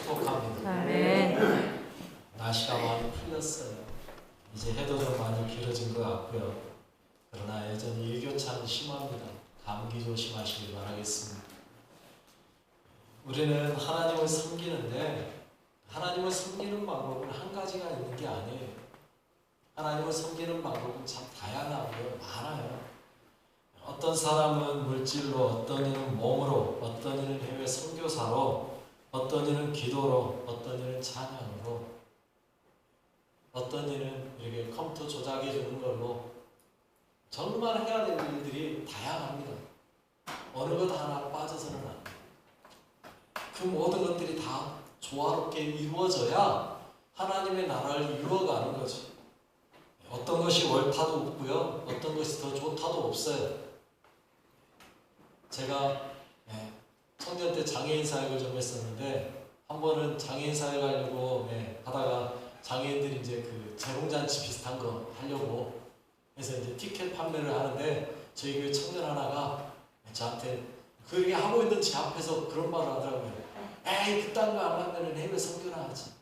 축복합니다. 아멘. 날씨가 많이 풀렸어요. 이제 해도 좀 많이 길어진 것 같고요. 그러나 여전히 일교차는 심합니다. 감기 조심하시길 바라겠습니다. 우리는 하나님을 섬기는데 하나님을 섬기는 방법은 한 가지가 있는 게 아니에요. 하나님을 섬기는 방법은 참 다양하고요. 많아요. 어떤 사람은 물질로, 어떤 이는 몸으로, 어떤 이는 해외 선교사로, 어떤 이는 기도로, 어떤 이는 찬양으로, 어떤 이는 이렇게 컴퓨터 조작해 주는 걸로 정말 해야 될 일들이 다양합니다. 어느 것 하나 빠져서는 안 돼요. 그 모든 것들이 다 조화롭게 이루어져야 하나님의 나라를 이루어가는 거죠. 어떤 것이 옳다도 없고요. 어떤 것이 더 좋다도 없어요. 제가 청년 때 장애인 사역을 좀 했었는데 한 번은 장애인 사역 하려고 하다가 장애인들이 이제 그 재롱잔치 비슷한 거 하려고 해서 이제 티켓 판매를 하는데 저희 교회 청년 하나가 저한테 그렇게 하고 있는 제 앞에서 그런 말을 하더라고요. 에이 그딴 거 안 하면 해외 선교나 하지.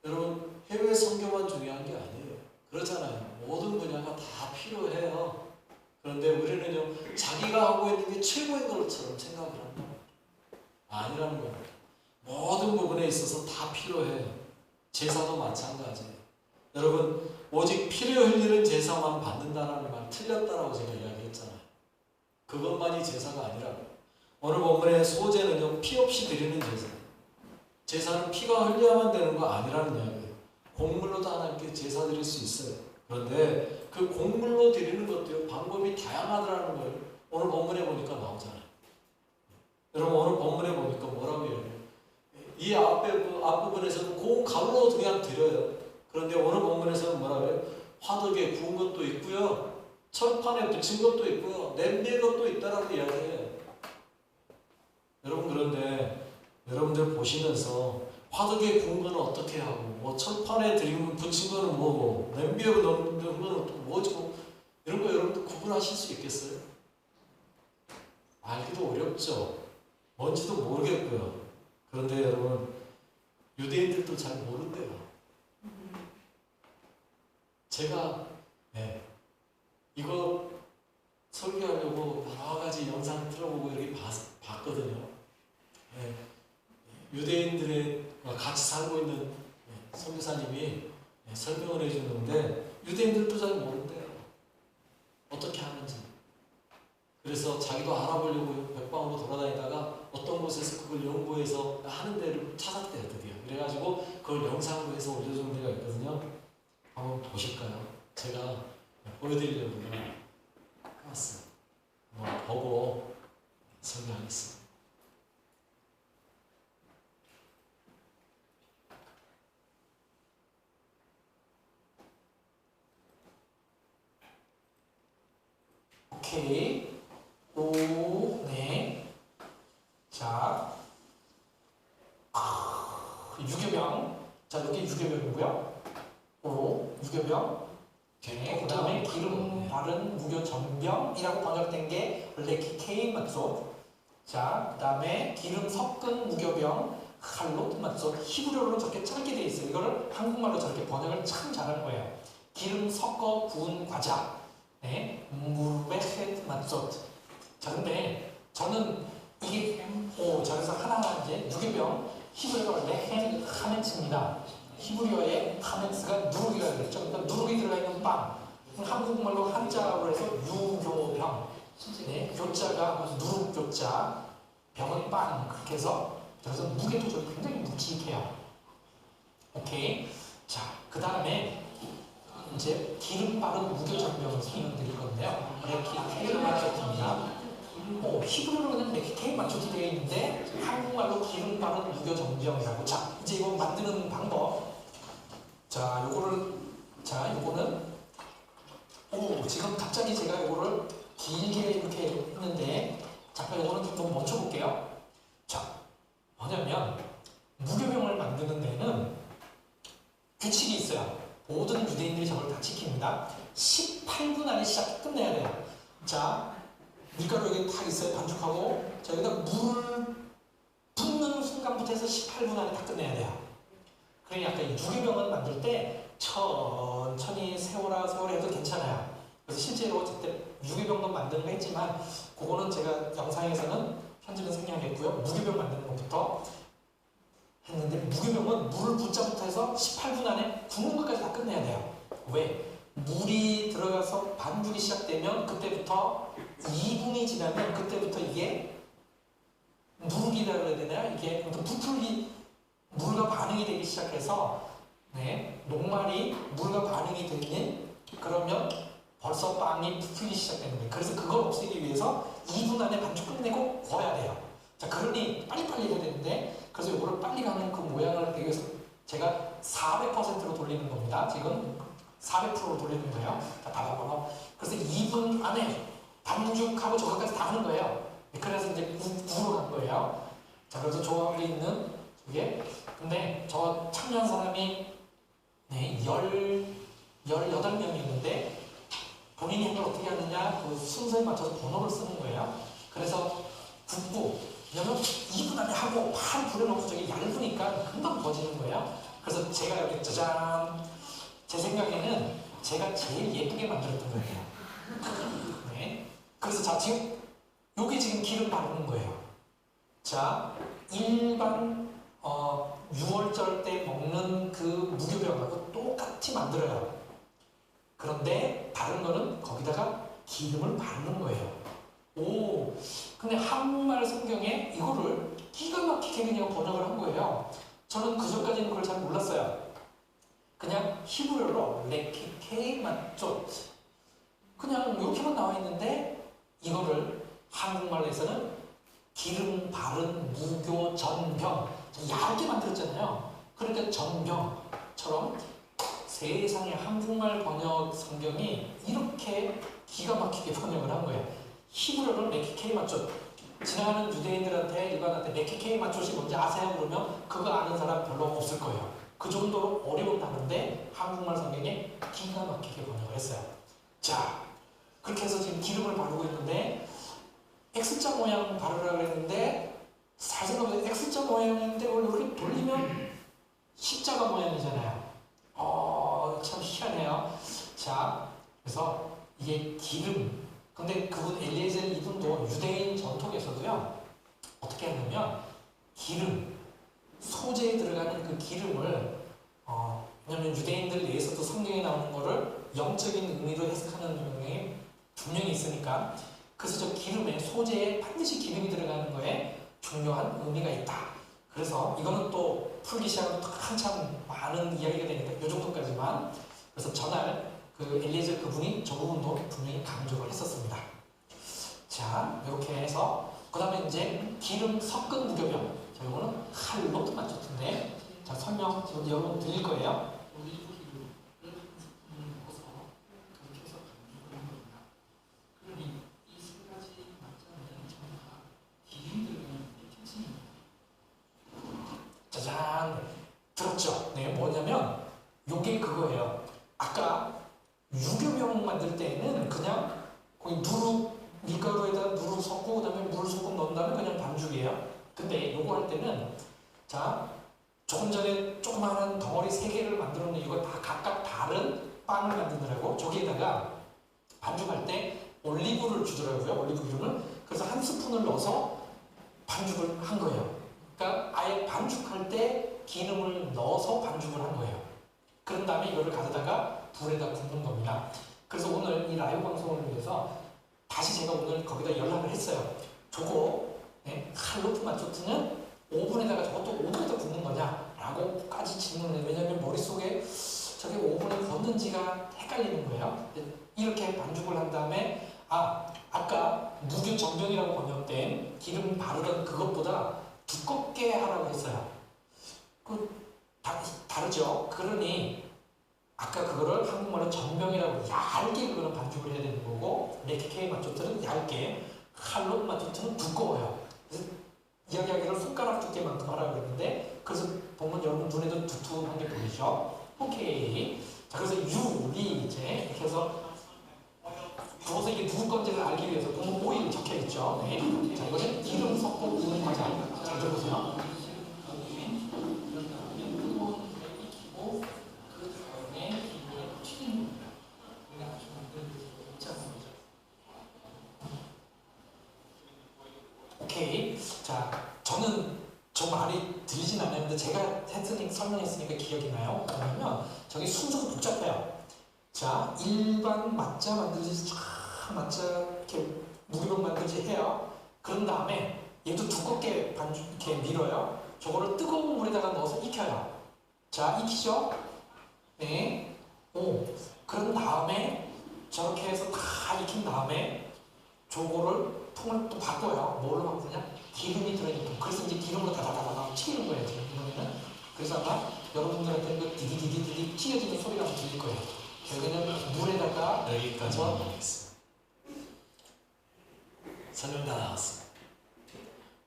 여러분 해외 선교만 중요한 게 아니에요. 그렇잖아요. 모든 분야가 다 필요해요. 그런데 우리는요 자기가 하고 있는 게 최고인 것처럼 생각을 합니다. 아니라는 겁니다. 모든 부분에 있어서 다 필요해요. 제사도 마찬가지예요. 여러분 오직 피를 흘리는 제사만 받는다는 말 틀렸다라고 제가 이야기했잖아요. 그것만이 제사가 아니라고. 오늘 본문의 소제는요 피 없이 드리는 제사. 제사는 피가 흘려야만 되는 거 아니라는 이야기예요. 곡물로도 하나님께 제사 드릴 수 있어요. 그런데 그 곡물로 드리는 것도요 방법이 다양하더라는 걸 오늘 본문에 보니까 나오잖아요. 여러분 오늘 본문에 보니까 뭐라고 해요? 이 앞부분에서는 고운 가루로 그냥 드려요. 그런데 오늘 본문에서는 뭐라고 해요? 화덕에 구운 것도 있고요. 철판에 붙인 것도 있고요. 냄비에 것도 있다라고 이야기해요. 여러분 그런데 여러분들 보시면서 화덕에 구운 거는 어떻게 하고 뭐 철판에 붙인 거는 뭐고 냄비에 넣는 거는 또 뭐죠? 이런 거 여러분들 구분하실 수 있겠어요? 알기도 어렵죠. 뭔지도 모르겠고요. 그런데 여러분 유대인들도 잘 모른대요. 제가 이거 설교하려고 여러 가지 영상 틀어보고 이렇게 봤거든요. 유대인들의 같이 살고 있는 선교사님이 설명을 해주는데 유대인들도 잘 모른대요. 어떻게 하는지. 그래서 자기도 알아보려고 백방으로 돌아다니다가 어떤 곳에서 그걸 연구해서 하는 데를 찾았대요. 드디어. 그래가지고 그걸 영상으로 해서 올려주는 데가 있거든요. 한번 보실까요? 제가 보여드리려고 해놨어요. 한번 보고 설명하겠습니다. 오케이. 네. 자. 유교병. 자, 여기 유교병이고요. 유교병. 오케이. 그 다음에 기름 바른 무교 전병이라고 번역된 게 원래 케인 맞죠? 자, 그 다음에 기름 섞은 무교병 칼로트 맞죠? 히브리어로 저렇게 짧게 돼 있어요. 이거를 한국말로 저렇게 번역을 참 잘한 거예요. 기름 섞어 구운 과자. 네, 무르베헷 맞죠? 자, 근데 저는 이게 자, 그래서 하나 이제 유교병 히브리어가 레헨 하메츠입니다. 히브리어의 하메츠가 누룩이라 그랬죠. 그러니까 누룩이 들어가 있는 빵. 한국말로 한자로 해서 유교병. 네, 교자가 누룩 교자, 병은 빵. 그렇게 해서 그래서 무게도 좀 굉장히 묵직해요. 오케이. 자, 그 다음에 이제 기름 바른 무교 전병을 설명드릴 건데요. 레키케이 마초티입니다. 히브리어로는 레키케이 마초티 되어 있는데 한국말로 기름 바른 무교 전병이라고. 자, 이제 이거 만드는 방법. 자, 요거는 지금 갑자기 제가 요거를 길게 이렇게 했는데 잠깐 요거는 좀 멈춰볼게요. 자, 뭐냐면 무교병을 만드는 데는 규칙이 있어요. 모든 유대인들이 저걸 다 지킵니다. 18분 안에 끝내야 돼요. 자, 밀가루 여기 다 있어요. 반죽하고 자, 여기다 물을 붓는 18분 안에 다 끝내야 돼요. 그러니 아까 유기병을 만들 때 천천히 세워라 해도 괜찮아요. 그래서 실제로 그때 유기병도 만드는 거 했지만 그거는 제가 영상에서는 편집은 생략했고요. 무기병 만드는 것부터 했는데 무기병은 물을 붓자부터 해서 18분 안에 굽는 것까지 다 끝내야 돼요. 왜? 물이 들어가서 반죽이 시작되면 그때부터 2분이 지나면 그때부터 이게 누룩이라고 해야 되나요? 이게 부풀기 물과 반응이 되기 시작해서 녹말이 물과 반응이 되면 그러면 벌써 빵이 부풀기 시작되는 거예요. 그래서 그걸 없애기 위해서 2분 안에 반죽 끝내고 구워야 돼요. 자, 그러니 빨리빨리 해야 되는데 그래서 이거를 빨리 가는 그 모양을 내기 위해서 제가 400%로 돌리는 겁니다. 지금 400%로 돌리는 거예요. 자, 봐봐봐. 그래서 2분 안에 반죽하고 저거까지 다 하는 거예요. 그래서 이제 구우러 간 거예요. 자, 그래서 조합이 있는 저게 근데 저 참여한 사람이 18명이었는데 본인이 이걸 어떻게 하느냐 그 순서에 맞춰서 번호를 쓰는 거예요. 그래서 굽고 왜냐면 2분 안에 하고 바로 불에 넣고 저게 얇으니까 금방 구워지는 거예요. 그래서 제가 여기 짜잔 제 생각에는 제가 제일 예쁘게 만들었던 거예요. 네. 그래서 자 지금 여기 지금 기름 바르는 거예요. 자 일반 6월절 때 먹는 그 무교병하고 똑같이 만들어요. 그런데 다른 거는 거기다가 기름을 바르는 거예요. 오, 근데 한국말 성경에 이거를 기가 막히게 그냥 번역을 한 거예요. 저는 그전까지는 그걸 잘 몰랐어요. 그냥 히브리어로 레키케이 맞죠? 그냥 이렇게만 나와 있는데 이거를 한국말에서는 기름 바른 무교 전병 얇게 만들었잖아요. 그러니까 전병처럼 세상에 한국말 번역 성경이 이렇게 기가 막히게 번역을 한 거예요. 히브리어로 레키케이 맞죠? 지나가는 유대인들한테 일반한테 레키케이 맞죠이 뭔지 아세요? 그러면 그거 아는 사람 별로 없을 거예요. 그 정도로 어려운 단어인데 한국말 성경에 기가 막히게 번역을 했어요. 자, 그렇게 해서 지금 기름을 바르고 있는데 X자 모양 바르라고 했는데 잘 생각해보세요. X자 모양인데 원래 이렇게 돌리면 십자가 모양이잖아요. 참 희한해요. 자, 그래서 이게 기름. 근데 그분 엘리에zer 이분도 유대인 전통에서도요. 어떻게 하냐면 기름, 소재에 들어가는 그 기름을 왜냐면 유대인들 내에서도 성경에 나오는 거를 영적인 의미로 해석하는 경향이 분명히 있으니까 그래서 저 기름에 소재에 반드시 기름이 들어가는 거에 중요한 의미가 있다. 그래서 이거는 또 풀기 시작하면 한참 많은 이야기가 되니까 이 정도까지만 그래서 전날 그 엘리에zer 그분이 저 부분도 분명히 강조를 했었습니다. 자, 이렇게 해서 그 다음에 이제 기름 섞은 무교병 자, 이거는 칼로 맞췄던데 자, 설명 지금 여러분 드릴 거예요. 짜잔! 들었죠? 네, 뭐냐면 요게 그거예요. 아까 유교병 만들 때는 그냥 거기 밀가루에다 누룩 섞고 그 다음에 물 소금 넣은 다음에 그냥 반죽이에요. 근데 요거 할 때는 자 조금 전에 조그마한 덩어리 3개를 만들었는데 이거 다 각각 다른 빵을 만드느라고 저기에다가 반죽할 때 올리브를 주더라고요. 올리브 기름을. 그래서 한 스푼을 넣어서 반죽을 한 거예요. 그러니까 아예 반죽할 때 기름을 넣어서 반죽을 한 거예요. 그런 다음에 이거를 가져다가 불에다 굽는 겁니다. 그래서 오늘 이 라이브 방송을 위해서 다시 제가 오늘 거기다 연락을 했어요. 저거 칼로트 마초트는 오븐에다가 저것도 오븐에다 굽는 거냐? 라고까지 질문을 해요. 왜냐면 머릿속에 저게 오븐에 굽는지가 헷갈리는 거예요. 이렇게 반죽을 한 다음에 아까 무교 전병이라고 번역된 기름 바르던 그것보다 두껍게 하라고 했어요. 다르죠? 그러니 아까 그거를 한국말로 전병이라고 얇게 그거는 반죽을 해야 되는 거고 레키케이 마초트는 얇게 칼로트 마초트는 두꺼워요. 그래서 이야기하기를 손가락 두께만큼 하라고 그랬는데 그래서 보면 여러분 눈에도 두툼한 게 보이죠? 오케이. 자, 그래서 유리 이제 이렇게 해서 부어서 이게 누구 건지를 알기 위해서 보면 오일 적혀 있죠. 네. 자, 이거는 기름 섞고 구운 과자. 잘 들어보세요. 오케이. 자, 저는 저 말이 들리진 않았는데 제가 설명했으니까 기억이 나요. 뭐냐면 저게 순서가 복잡해요. 자, 일반 맞자 만들지 쫙 맞자 이렇게 무기병 만들지 해요. 그런 다음에 얘도 두껍게 이렇게 밀어요. 저거를 뜨거운 물에다가 넣어서 익혀요. 자, 익히죠? 네. 오. 그런 다음에 저렇게 해서 다 익힌 다음에 저거를 통을 또 바꿔요. 뭘로 바꾸냐? 기름이 들어있는 통. 그래서 이제 기름으로 다다다다다 튀기는 거예요. 지금 이거는. 그래서 아마 여러분들한테 그 디디디디디 튀겨지는 소리가 들릴 거예요. 결국에는 물에다가 여기까지만 보겠습니다. 설명 다 나왔습니다.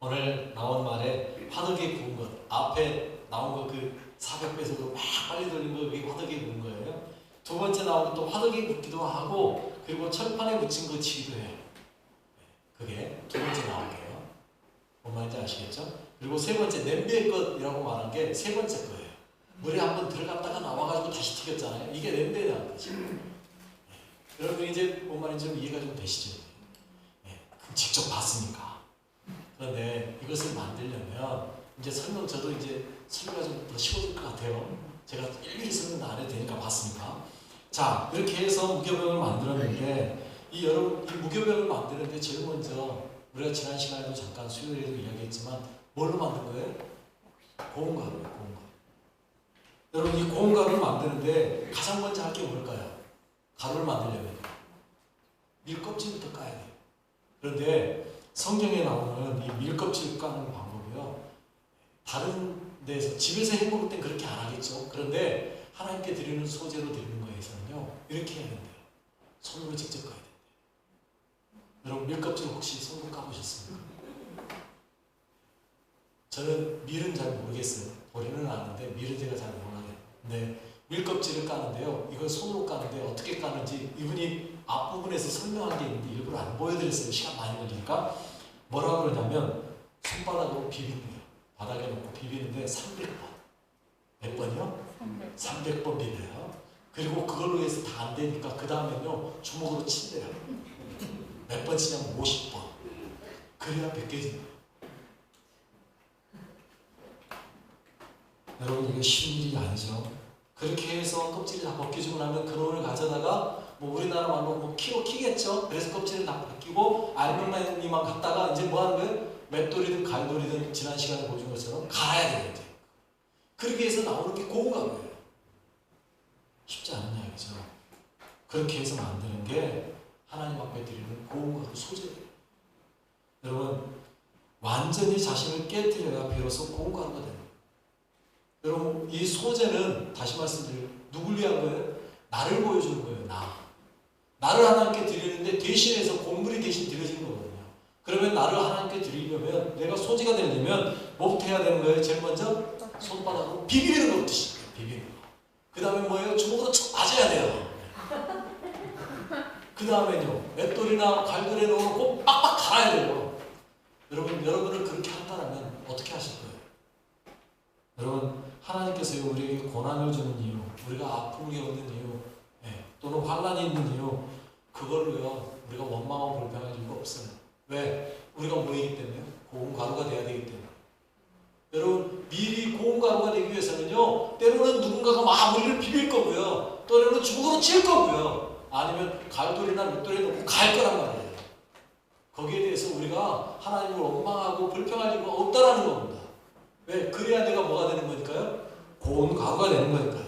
오늘 나온 말에 화덕에 구운 것, 앞에 나온 거 그 400배속으로 막 빨리 돌린 거 그게 화덕에 구운 거예요. 두 번째 나온 것도 화덕에 굽기도 하고 그리고 철판에 묻힌 거 치기도 해요. 그게 두 번째 나올게요. 뭔 말인지 아시겠죠? 그리고 세 번째 냄비의 것이라고 말한 게 세 번째 거예요. 물에 한번 들어갔다가 나와가지고 다시 튀겼잖아요. 이게 냄비에 대한 거지. 여러분 이제 뭔 말인지 좀 이해가 좀 되시죠? 직접 봤으니까. 그런데 이것을 만들려면 이제 저도 이제 설명이 좀 더 쉬워질 것 같아요. 제가 일일이 설명 안 해도 되니까 봤으니까. 자, 이렇게 해서 무교병을 만들었는데 이 무교병을 만드는데 제일 먼저 우리가 지난 시간에도 잠깐 수요일에도 이야기했지만 뭘로 만든 거예요? 고운가루예요. 고운가루. 여러분 이 고운가루를 만드는데 가장 먼저 할 게 뭘까요? 가루를 만들려면 밀껍질부터 까야 돼요. 그런데 성경에 나오는 이 밀껍질 까는 방법이요. 다른 데서 집에서 해 먹을 땐 그렇게 안 하겠죠. 그런데 하나님께 드리는 소재로 드리는 거에서는요. 이렇게 해야 된대요. 손으로 직접 까야 된대요. 여러분 밀껍질 혹시 손으로 까보셨습니까? 저는 밀은 잘 모르겠어요. 보리는 아는데 밀은 제가 잘 몰라요. 근데 밀껍질을 까는데요. 이걸 손으로 까는데 어떻게 까는지 이분이 앞부분에서 설명한 게 있는데 일부러 안 보여드렸어요. 시간 많이 걸리니까. 뭐라고 그러냐면 손바닥으로 비비는 거예요. 바닥에 놓고 비비는데 300번. 몇 번이요? 300번 비벼요. 그리고 그걸로 해서 다 안 되니까 그 다음에는요. 주먹으로 친대요. 몇 번 치냐면 50번. 그래야 벗겨지는 거예요. 여러분 이게 쉬운 일이 아니죠. 그렇게 해서 껍질이 다 벗겨지고 나면 그놈을 가져다가 뭐 우리나라 말로 뭐 키로 키겠죠. 그래서 껍질을 다 벗기고 알맹이만 갖다가 이제 뭐 하는 거예요? 맷돌이든 갈돌이든 지난 시간에 보여준 것처럼 갈아야 돼요. 이제. 그렇게 해서 나오는 게 고운가루예요. 쉽지 않은 이야기죠. 그렇게 해서 만드는 게 하나님 앞에 드리는 고운가루 소재예요. 여러분 완전히 자신을 깨뜨려야 비로소 고운가루가 됩니다. 여러분 이 소재는 다시 말씀드려요. 누굴 위한 거예요? 나를 보여주는 거예요. 나를 하나님께 드리는데 대신해서 곡물이 대신 드려지는 거거든요. 그러면 나를 하나님께 드리려면 내가 소재가 되려면 뭐부터 해야 되는 거예요? 제일 먼저 손바닥으로 비비는 것부터 시작해요. 비비는 거. 그 다음에 뭐예요? 주먹으로 쳐 맞아야 돼요. 그 다음에요. 맷돌이나 갈돌에 넣어놓고 빡빡 갈아야 돼요. 여러분을 그렇게 한다면 어떻게 하실 거예요? 여러분 하나님께서 우리에게 고난을 주는 이유, 우리가 아픔을 겪는 이유, 또는 환란이 있는 이유, 그걸로요 우리가 원망하고 불평할 이유가 없어요. 왜? 우리가 뭐이기 때문에? 고운 가루가 돼야 되기 때문에. 여러분 미리 고운 가루가 되기 위해서는요 때로는 누군가가 막 우리를 비빌 거고요, 때로는 주먹으로 칠 거고요, 아니면 갈돌이나 맷돌에 놓고 갈 거란 말이에요. 거기에 대해서 우리가 하나님을 원망하고 불평할 이유가 없다라는 겁니다. 왜? 그래야 내가 뭐가 되는 거니까요? 고운 가루가 되는 거니까요.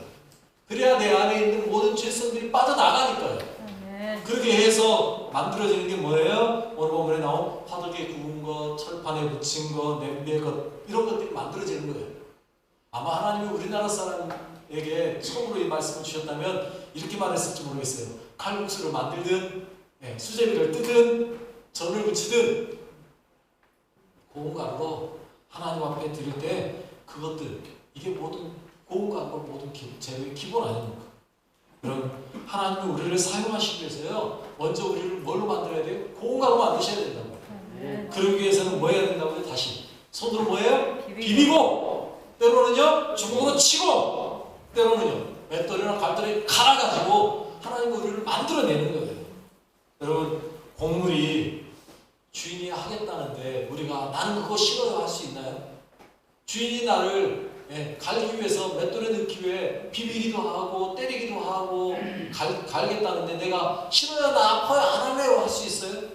그래야 내 안에 있는 모든 죄성들이 빠져나가니까요. 그렇게 해서 만들어지는 게 뭐예요? 오늘 본문에 나온 화덕에 구운 것, 철판에 묻힌 것, 냄비의 것, 이런 것들이 만들어지는 거예요. 아마 하나님이 우리나라 사람에게 처음으로 이 말씀을 주셨다면 이렇게 말했을지 모르겠어요. 칼국수를 만들든 수제비를 뜨든 전을 부치든 고운 가루로 하나님 앞에 드릴 때 그것들, 이게 모든 고운 가루가 모든 재료의 기본 아닙니까? 그럼 하나님이 우리를 사용하시기 위해서요 먼저 우리를 뭘로 만들어야 돼요? 고운 가루 만드셔야 된다고. 그러기 위해서는 뭐 해야 된다고요? 다시 손으로 뭐예요? 비비고 때로는요 주먹으로 치고 때로는요 맷돌이나 갈돌에 갈아가지고 하나님이 우리를 만들어내는 거예요. 여러분 곡물이 주인이 하겠다는데 우리가 나는 그거 싫어요 할 수 있나요? 주인이 나를 갈기 위해서 맷돌에 넣기 위해 비비기도 하고 때리기도 하고 갈겠다는데 내가 싫어요 나 아파요 안 할래요 할 수 있어요?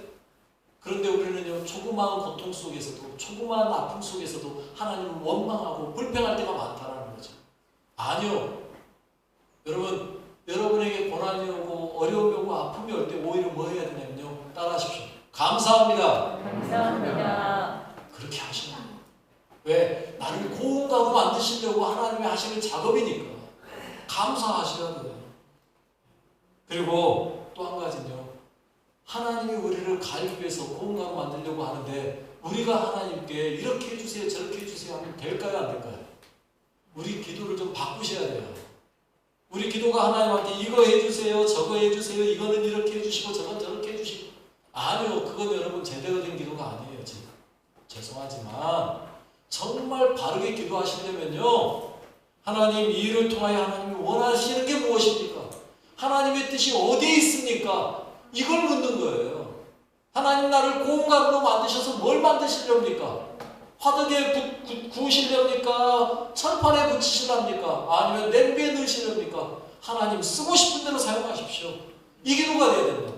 그런데 우리는요 조그마한 고통 속에서도 조그마한 아픔 속에서도 하나님을 원망하고 불평할 때가 많다라는 거죠. 아니요. 여러분 여러분에게 고난이 오고 어려움이 오고 아픔이 올 때 오히려 뭐 해야 되냐면요 따라하십시오. 감사합니다. 감사합니다. 그렇게 하시는 거예요. 왜? 나를 고운가로 만드시려고 하나님이 하시는 작업이니까 감사하셔야 돼요. 그리고 또 한 가지는요. 하나님이 우리를 갈기 위해서 고운가로 만들려고 하는데 우리가 하나님께 이렇게 해주세요 저렇게 해주세요 하면 될까요 안 될까요? 우리 기도를 좀 바꾸셔야 돼요. 우리 기도가 하나님한테 이거 해주세요 저거 해주세요 이거는 이렇게 해주시고 저건 저렇게 해주시고 아니요 그건 여러분 제대로 된 기도가 아니에요. 지금 죄송하지만 정말 바르게 기도하시려면요 하나님 이 일을 통하여 하나님이 원하시는 게 무엇입니까? 하나님의 뜻이 어디에 있습니까? 이걸 묻는 거예요. 하나님 나를 고운 가루로 만드셔서 뭘 만드시렵니까? 화덕에 구우시렵니까? 철판에 붙이시렵니까? 아니면 냄비에 넣으시렵니까? 하나님 쓰고 싶은 대로 사용하십시오. 이 기도가 돼야 된다.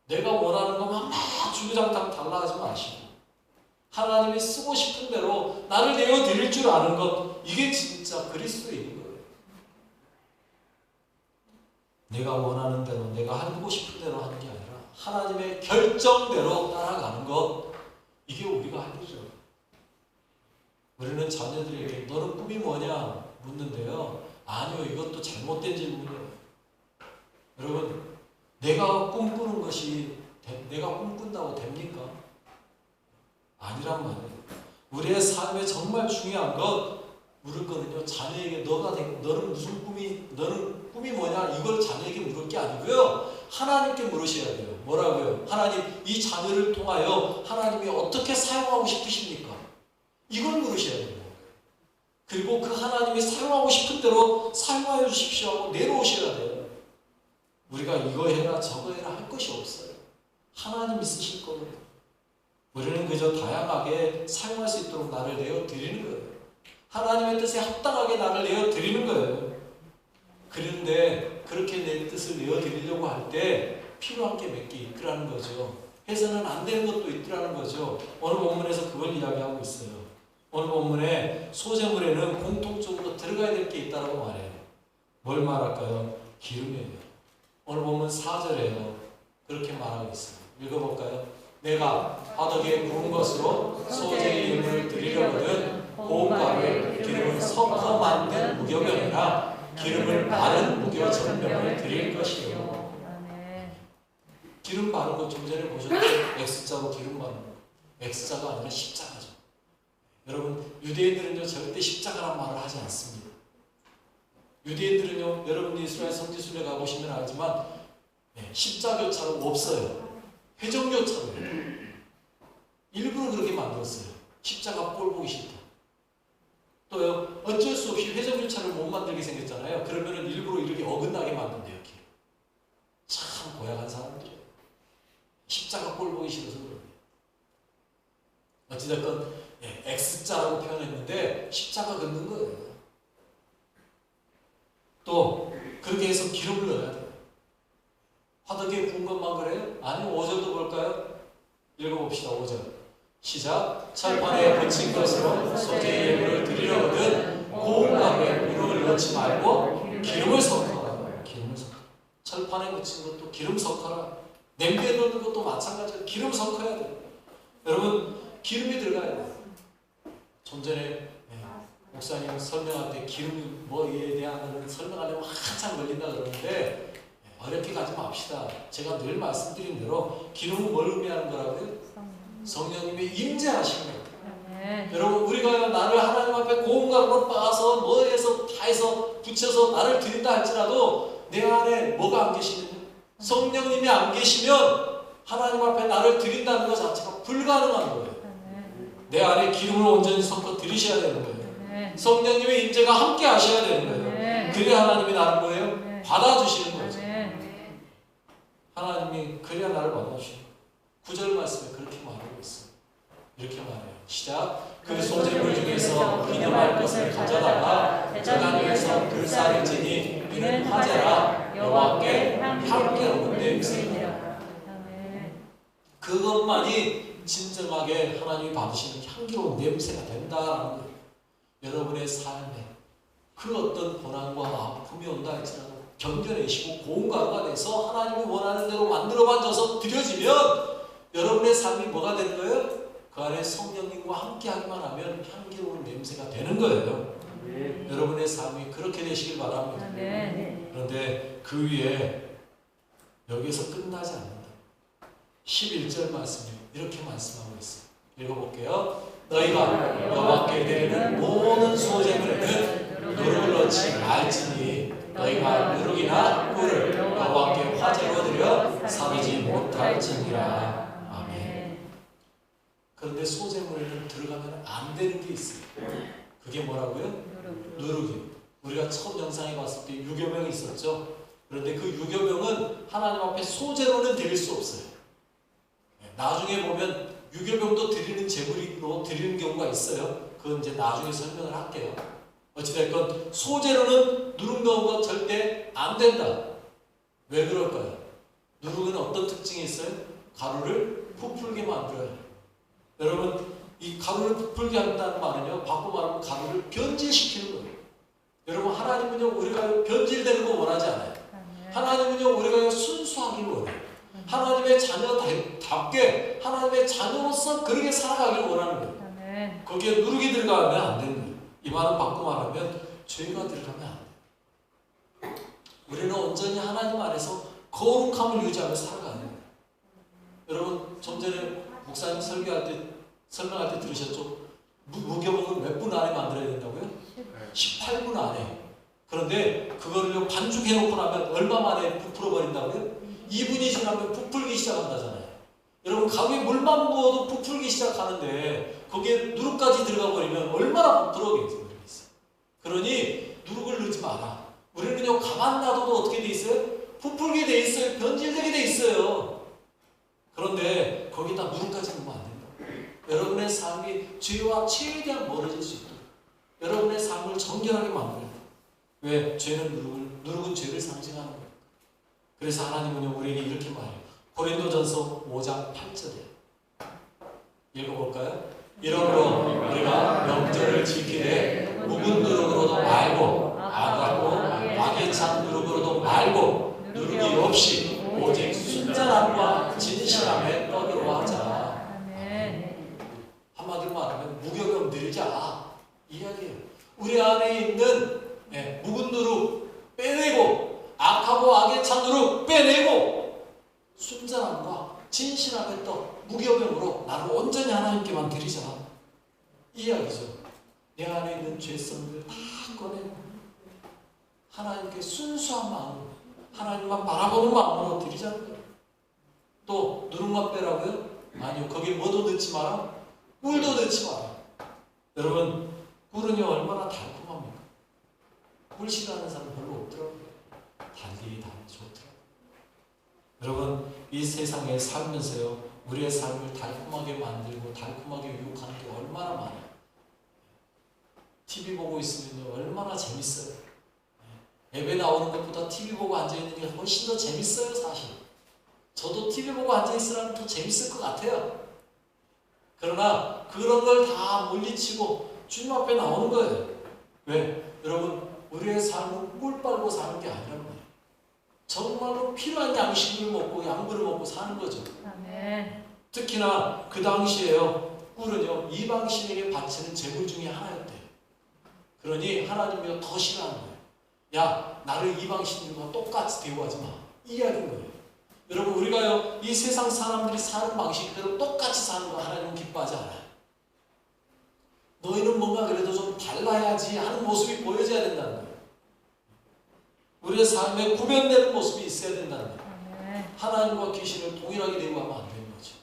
내가 원하는 것만 막 주구장창 달라 하지 마시고 하나님이 쓰고 싶은 대로 나를 내어드릴 줄 아는 것 이게 진짜 그리스도인 거예요. 내가 원하는 대로 내가 하고 싶은 대로 하는 게 아니라 하나님의 결정대로 따라가는 것 이게 우리가 할 일이죠. 우리는 자녀들에게 너는 꿈이 뭐냐 묻는데요. 아니요 이것도 잘못된 질문이에요. 여러분 내가 꿈꾸는 것이 내가 꿈꾼다고 됩니까? 아니란 말이에요. 우리의 삶에 정말 중요한 것 물을 거는요. 자녀에게 너는 무슨 꿈이 너는 꿈이 뭐냐 이걸 자녀에게 물을 게 아니고요. 하나님께 물으셔야 돼요. 뭐라고요? 하나님 이 자녀를 통하여 하나님이 어떻게 사용하고 싶으십니까? 이걸 물으셔야 돼요. 그리고 그 하나님이 사용하고 싶은 대로 사용하여 주십시오 하고 내놓으셔야 돼요. 우리가 이거 해라 저거 해라 할 것이 없어요. 하나님이 쓰실 거거든요. 우리는 그저 다양하게 사용할 수 있도록 나를 내어드리는 거예요. 하나님의 뜻에 합당하게 나를 내어드리는 거예요. 그런데 그렇게 내 뜻을 내어드리려고 할 때 필요한 게 몇 개 있더라는 거죠. 해서는 안 되는 것도 있더라는 거죠. 오늘 본문에서 그걸 이야기하고 있어요. 오늘 본문에 소재물에는 공통적으로 들어가야 될 게 있다고 말해요. 뭘 말할까요? 기름이에요. 오늘 본문 4절에요. 그렇게 말하고 있어요. 읽어볼까요? 내가 화덕에 구운 것으로 소재의 예물을 드리려거든 고운 가루에 기름을 섞어 만든 무교병이나 기름을 바른 무교 전병을 드릴 것이요. 기름 바른 거 좀 전에 보셨죠? X자로 기름 바른 거. X자가 아니라 십자가죠. 여러분 유대인들은요 절대 십자가란 말을 하지 않습니다. 유대인들은요 여러분 이스라엘 성지순례 가보시면 알지만 십자교차로 없어요. 회전교차로예요. 일부러 그렇게 만들었어요. 십자가 꼴 보기 싫다. 또요 어쩔 수 없이 회전교차를 못 만들게 생겼잖아요. 그러면은 일부러 이렇게 어긋나게 만든대요. 이렇게. 참 고약한 사람들이에요. 십자가 꼴 보기 싫어서 그래요. 어찌됐건 X자라고 표현했는데 십자가 긋는 거예요. 또 그렇게 해서 기름을 넣어야 돼요. 화덕에 구운 것만 그래요? 아니 5절도 볼까요? 읽어봅시다. 5절 시작. 철판에 붙인 것으로 소재의 예물을 드리려거든 고운 가루에 물을 넣지 말고 기름을 섞어라. 기름을 섞어라. 철판에 붙인 것도 기름 섞어라. 냄비에 넣는 것도 마찬가지로 기름 섞어야 돼요. 여러분 기름이 들어가야 돼요. 좀 전에 목사님 설명할 때 기름 뭐에 대한 설명하려면 한참 걸린다 그러는데 어렵게 가지 맙시다. 제가 늘 말씀드린 대로 기름은 뭘 의미하는 거라고요? 성령님이 임재하신 거예요. 여러분 우리가 나를 하나님 앞에 고운 가루로 빻아서 뭐 해서 다 해서 붙여서 나를 드린다 할지라도 내 안에 뭐가 안 계시면요? 성령님이 안 계시면 하나님 앞에 나를 드린다는 것 자체가 불가능한 거예요. 내 안에 기름을 온전히 섞어 드리셔야 되는 거예요. 성령님의 임재가 함께 하셔야 되는 거예요. 그래야 하나님이 나를 뭐예요? 받아주시는 거죠. 하나님이 그래야 나를 받아주시는 거예요. 9절 말씀에 그렇게 말하고 있어요. 이렇게 말해요. 시작. 그 소재물 중에서 기념할 것을 가져다가 제단 위에서 불사를 지니 이는 화제라 여호와께 향기로운 냄새이니라. 그것만이 진정하게 하나님이 받으시는 향기로운 냄새가 된다라는 거예요. 여러분의 삶에 그 어떤 고난과 아픔이 온다 할지라도 견뎌내시고 고운가루가 돼서 하나님이 원하는 대로 만들어 만져서 드려지면 여러분의 삶이 뭐가 되는 거예요? 그 안에 성령님과 함께하기만 하면 향기로운 냄새가 되는 거예요. 여러분의 삶이 그렇게 되시길 바랍니다. 그런데 그 위에 여기서 끝나지 않는다. 11절 말씀이 이렇게 말씀하고 있어요. 읽어볼게요. 너희가 여호와께 드리는 모든 소재물에는 누룩을 넣지 말지니 너희가 누룩이나 꿀을 여호와께 화제로 드려 사르지 못할지니라. 아멘. 그런데 소재물에는 들어가면 안 되는 게 있어요. 그게 뭐라고요? 누룩이. 우리가 처음 영상에 봤을 때 유교병이 있었죠. 그런데 그 유교병은 하나님 앞에 소재로는 드릴 수 없어요. 나중에 보면 유교병도 드리는 제물로 드리는 경우가 있어요. 그건 이제 나중에 설명을 할게요. 어찌됐건 소재로는 누룩 넣은 건 절대 안 된다. 왜 그럴까요? 누룩은 어떤 특징이 있어요? 가루를 부풀게 만들어요. 여러분, 이 가루를 부풀게 한다는 말은요, 바꿔 말하면 가루를 변질시키는 거예요. 여러분, 하나님은요, 우리가 변질되는 거 원하지 않아요. 하나님은요, 우리가 순수하기를 원해요. 하나님의 자녀답게 하나님의 자녀로서 그렇게 살아가길 원하는 거예요. 거기에 누룩이 들어가면 안 되는 거예요. 이 말은 바꿔 말하면 죄가 들어가면 안 돼요. 우리는 온전히 하나님 안에서 거룩함을 유지하며 살아가는 거예요. 여러분, 좀 전에 목사님 설명할 때 들으셨죠? 무교복은 몇 분 안에 만들어야 된다고요? 18분 안에. 그런데 그거를 반죽해놓고 나면 얼마 만에 부풀어버린다고요? 2분이 지나면 부풀기 시작한다잖아요. 여러분, 가루에 물만 부어도 부풀기 시작하는데 거기에 누룩까지 들어가 버리면 얼마나 부풀어겠어요. 그러니 누룩을 넣지 마라. 우리는요, 가만 놔둬도 어떻게 돼 있어요? 부풀게 돼 있어요. 변질되게 돼 있어요. 그런데 거기다 누룩까지 넣으면 안 된다. 여러분의 삶이 죄와 최대한 멀어질 수 있도록 여러분의 삶을 정결하게 만들어요. 왜? 누룩은 죄를 상징하는 거예요. 그래서 하나님은 우리에게 이렇게 말해요. 고린도전서 5장 8절에 읽어볼까요? 이러므로 우리가 명절을 지키되 묵은 누룩으로도 말고 악하고 악에 찬 누룩으로도 말고 누룩이 없이 오직 순전함과 진실함에 떠들어 하자. 한마디로 말하면 무교병 늘자 이 이야기예요. 우리 안에 있는 묵은 누룩 빼내고 악하고 악에 찬 누룩 빼내고 순전함과 진실함에 떠 무교병으로 나를 온전히 하나님께만 드리자 이 이야기죠. 내 안에 있는 죄성들을 다 꺼내고 하나님께 순수한 마음으로 하나님만 바라보는 마음으로 드리자는 거예요. 또 누룩만 빼라고요? 아니요. 거기에 뭐도 넣지 마라? 꿀도 넣지 마라. 여러분, 꿀은요 얼마나 달콤합니까? 꿀 싫어하는 사람 별로 없더라고요. 달리 좋더라고요. 여러분, 이 세상에 살면서요 우리의 삶을 달콤하게 만들고 달콤하게 유혹하는 게 얼마나 많아요. TV 보고 있으면 얼마나 재밌어요. 예배 나오는 것보다 TV 보고 앉아있는 게 훨씬 더 재밌어요. 사실 저도 TV 보고 앉아있으라면 더 재밌을 것 같아요. 그러나 그런 걸 다 물리치고 주님 앞에 나오는 거예요. 왜? 여러분, 우리의 삶은 꿀 빨고 사는 게 아니란 말이에요. 정말로 필요한 양식을 먹고 양분을 먹고 사는 거죠. 아멘. 특히나 그 당시에요, 꿀은요 이방신에게 바치는 제물 중에 하나였대요. 그러니 하나님이 더 싫어하는 거예요. 야, 나를 이방신들과 똑같이 대우하지 마. 이 이야기인 거예요. 여러분, 우리가요 이 세상 사람들이 사는 방식대로 똑같이 사는 거 하나님은 기뻐하지 않아요. 너희는 뭔가 그래도 좀 달라야지 하는 모습이 보여져야 된다는 거예요. 우리의 삶에 구별되는 모습이 있어야 된다는 거예요. 하나님과 귀신을 동일하게 대우하면 안 되는 거죠.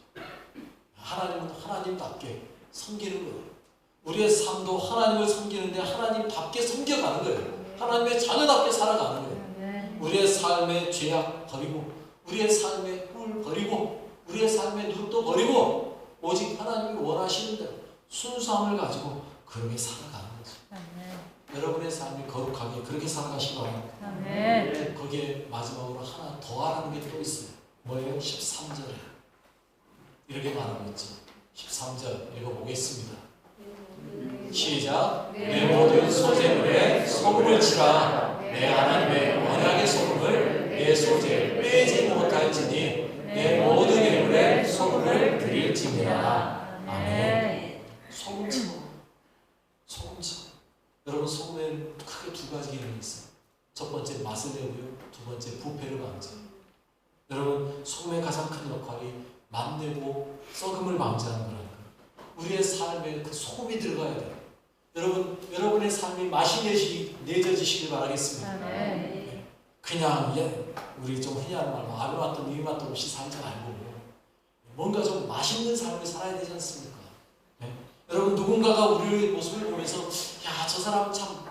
하나님은 하나님답게 섬기는 거예요. 우리의 삶도 하나님을 섬기는데 하나님답게 섬겨가는 거예요. 하나님의 자녀답게 살아가는 거예요. 우리의 삶의 죄악 버리고 우리의 삶의 꿀 버리고 우리의 삶의 누룩도 버리고 오직 하나님이 원하시는 대로 순수함을 가지고 그렇게 살아가는 거죠. 아멘. 여러분의 삶이 거룩하게 그렇게 살아가시기 바랍니다. 아멘. 거기에 마지막으로 하나 더 하라는 게 또 있어요. 뭐예요? 13절에 이렇게 말하고 있죠. 13절 읽어보겠습니다. 시작. 내 모든 소재물에 소금을 치라. 내 하나님의 언약의 소금을 내 소재에 빼지 못할지니 내 모든 예물에 소금을 드릴지니라. 아멘. 소금쳐. 여러분, 소금에는 크게 두 가지 기능이 있어요. 첫 번째 맛을 내고요. 두 번째 부패를 방지해요. 여러분, 소금의 가장 큰 역할이 맛내고 썩음을 방지하는 거라는 거예요. 우리의 삶에 그 소금이 들어가야 돼요. 여러분의 삶이 맛이 내져지시길 바라겠습니다. 아멘. 그냥 우리 좀 흔히 하는 말로 아무 맛도 니 맛도 없이 살지 말고 뭔가 좀 맛있는 삶을 살아야 되지 않습니까? 네? 여러분, 누군가가 우리의 모습을 보면서 야, 저 사람은 참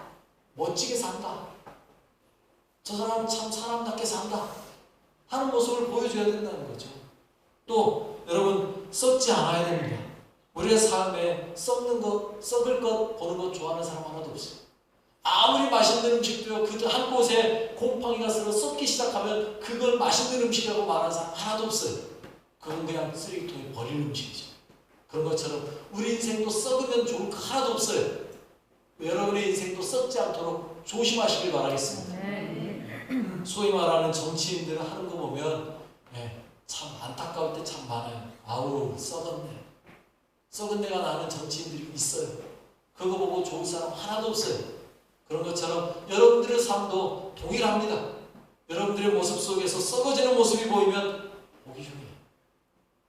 멋지게 산다. 저 사람은 참 사람답게 산다. 하는 모습을 보여줘야 된다는 거죠. 또 여러분, 썩지 않아야 됩니다. 우리의 삶에 썩을 것 보는 것 좋아하는 사람 하나도 없어요. 아무리 맛있는 음식도요, 그 한 곳에 곰팡이가 슬어 썩기 시작하면 그걸 맛있는 음식이라고 말하는 사람 하나도 없어요. 그건 그냥 쓰레기통에 버릴 음식이죠. 그런 것처럼 우리 인생도 썩으면 좋을 거 하나도 없어요. 여러분의 인생도 썩지 않도록 조심하시길 바라겠습니다. 소위 말하는 정치인들 하는 거 보면 참 안타까울 때 참 많아요. 아우, 썩었네. 썩은 내가 나는 정치인들이 있어요. 그거 보고 좋은 사람 하나도 없어요. 그런 것처럼 여러분들의 삶도 동일합니다. 여러분들의 모습 속에서 썩어지는 모습이 보이면 보기 흉해요.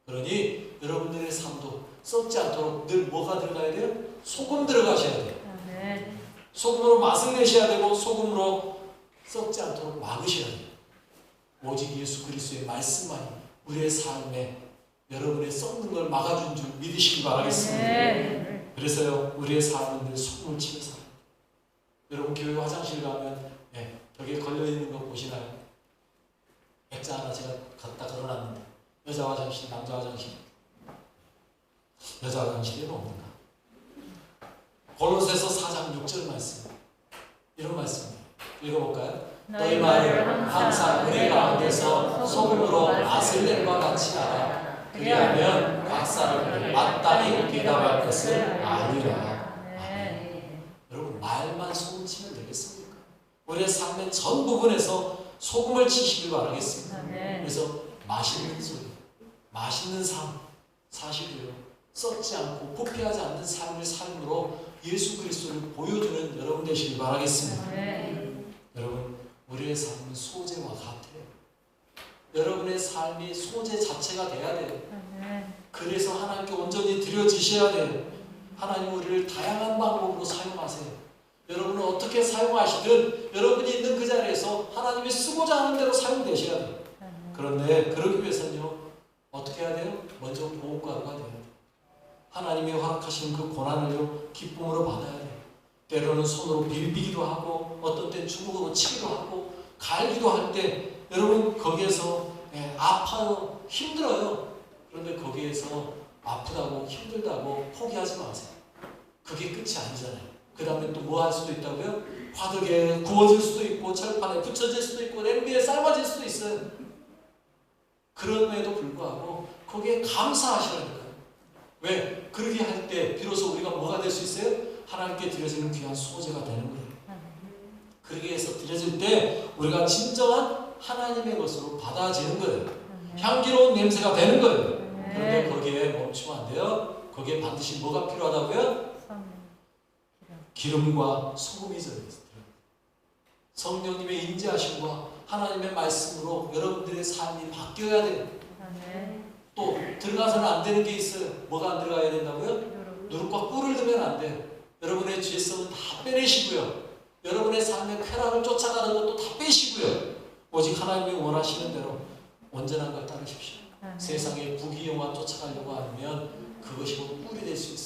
그러니 여러분들의 삶도 썩지 않도록 늘 뭐가 들어가야 돼요? 소금 들어가셔야 돼요. 아멘. 소금으로 맛을 내셔야 되고 소금으로 썩지 않도록 막으셔야 돼요. 오직 예수 그리스도의 말씀만이 우리의 삶에 여러분의 썩는 걸 막아준 줄 믿으시기 바라겠습니다. 아멘. 그래서요, 우리의 삶은 늘 소금을 치며 살아요. 여러분, 교회 화장실 가면 벽에 걸려있는 거 보시나요? 액자 하나 제가 갖다 걸어놨는데 여자 화장실, 남자 화장실. 여자 화장실에는 없는가? 골로새서 4장 6절 말씀, 이런 말씀이에요. 읽어볼까요? 너희 말을 항상 은혜 가운데서 소금으로 맛을 낸 바 같이 하라. 그리하면 각 사람을 마땅히 대답할 것을 아니라. 아멘. 여러분, 말만 소금 치면 되겠습니까? 우리의 삶의 전 부분에서 소금을 치시길 바라겠습니다. 아멘. 그래서 맛있는 소리, 맛있는 삶 사시고요, 썩지 않고 부패하지 않는 삶의 삶으로 예수 그리스도를 보여주는 여러분 되시길 바라겠습니다. 아멘. 여러분, 우리의 삶은 소재와 같아요. 여러분의 삶이 소재 자체가 돼야 돼요. 아멘. 그래서 하나님께 온전히 드려지셔야 돼요. 하나님 우리를 다양한 방법으로 사용하세요. 여러분은 어떻게 사용하시든 여러분이 있는 그 자리에서 하나님이 쓰고자 하는 대로 사용되셔야 돼요. 그런데 그러기 위해서는요, 어떻게 해야 돼요? 먼저 보호가루가 돼야 돼요. 하나님이 허락하신 그 고난을요, 기쁨으로 받아야 돼요. 때로는 손으로 빌비기도 하고 어떤 때 주먹으로 치기도 하고 갈기도 할 때 여러분 거기에서 아파요, 힘들어요. 그런데 거기에서 아프다고 힘들다고 포기하지 마세요. 그게 끝이 아니잖아요. 그 다음에 또 뭐 할 수도 있다고요? 화덕에 구워질 수도 있고 철판에 붙여질 수도 있고 냄비에 삶아질 수도 있어요. 그럼에도 불구하고 거기에 감사하시라니까요. 왜? 그렇게 할 때 비로소 우리가 뭐가 될 수 있어요? 하나님께 드려지는 귀한 소재가 되는 거예요. 그러기 위해서 드려질 때 우리가 진정한 하나님의 것으로 받아지는 거예요. 향기로운 냄새가 되는 거예요. 그런데 거기에 멈추면 안 돼요. 거기에 반드시 뭐가 필요하다고요? 기름과 소금이 들어있어요. 성령님의 인지하심과 하나님의 말씀으로 여러분들의 삶이 바뀌어야 돼요. 또 들어가서는 안 되는 게 있어요. 뭐가 안 들어가야 된다고요? 누룩과 꿀을 넣으면 안 돼요. 여러분의 죄성은 다 빼내시고요. 여러분의 삶의 쾌락을 쫓아가는 것도 다 빼시고요. 오직 하나님이 원하시는 대로 온전한 걸 따르십시오. 세상의 부귀영화 쫓아가려고 하면 그것이 곧 꿀이 될 수 있어요.